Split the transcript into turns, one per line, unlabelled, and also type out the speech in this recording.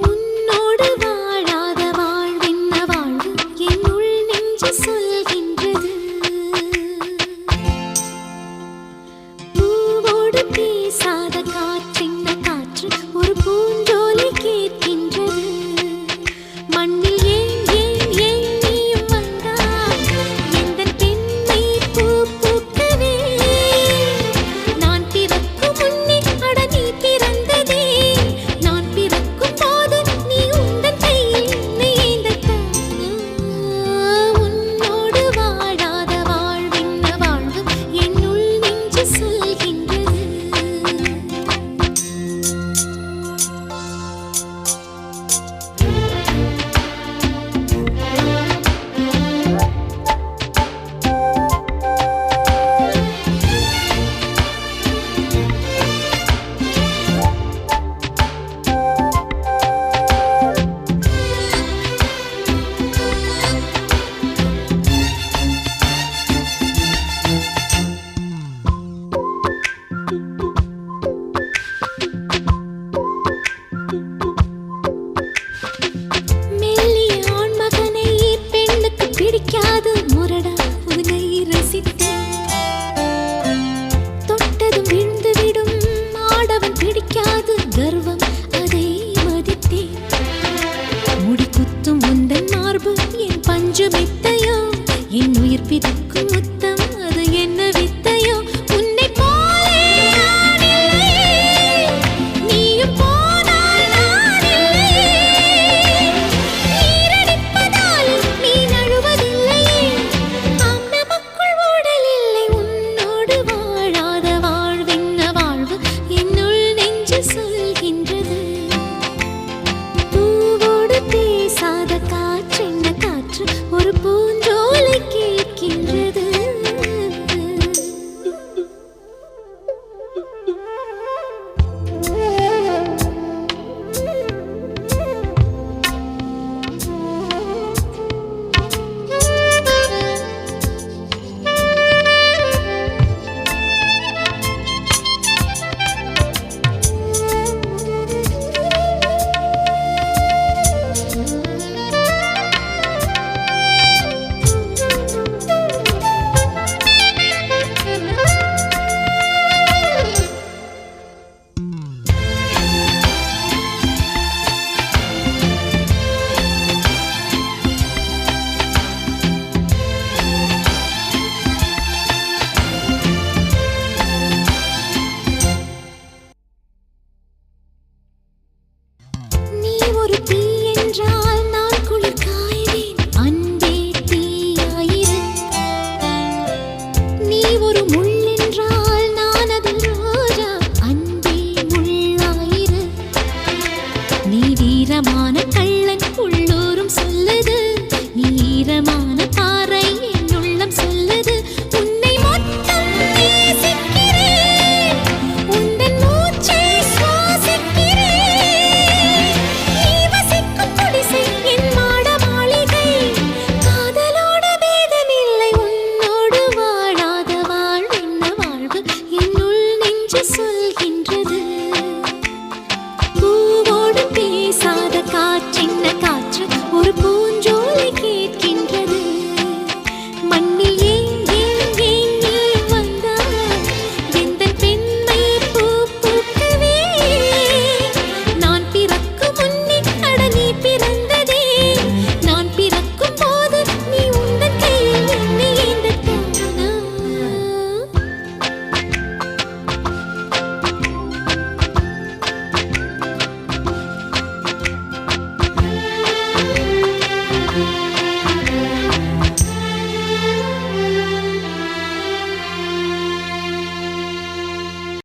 உன்னோடு வாழாத வாழ்வென்ன வாழ்வு என்னுள் நெஞ்சு சொல்கின்றது. பூவோடு பேசாத காற்றென்ன காற்று ஒரு பூஞ்சோலை கேட்கின்றது. மண்ணில் ஏன் ஏன் ஏன் நீயும் வந்தாய் எந்தன் பெண்ணை பூ பூக்கவே. நான் பிறக்கும் முன்னே அட நீ பிறந்ததே. நான் பிறக்கும் போது நீ உந்தன் கையில் என்னை ஏந்தத்தானா. உன்னோடு வாழாத வாழ்வென்ன வாழ்வு என்னுள் நெஞ்சு சொல்கின்றது. மெல்லிய ஆண்மகனை பெண்ணுக்கு பிடிக்காது முரடா உன்னை ரசித்தேன். தொட்டதும் விழுந்துவிடும் ஆடவன் பிடிக்காது கர்வம் அதை மதித்தேன். முடி குத்தும் உந்தன் மார்பு என் பஞ்சு மெத்தையோ. என் உயிர் பிடிக்கும் முத்தம் அது என்ன வித்தையோ. உன்னை போலே நான் இல்லையே. நீயும் போனால் நான் இல்லையே. நீரடிப்பதாலும் நீ நழுவதில்லையே. ஆம் நமக்குள் ஊடல் இல்லை. உன்னோடு வாழாத வாழ்வென்ன வாழ்வு என்னுள் நெஞ்சு சொல்கின்றது. பூவோடு பேசாத காற்றென்ன காற்று ஒரு பூஞ்சோலை கேட்கின்றது.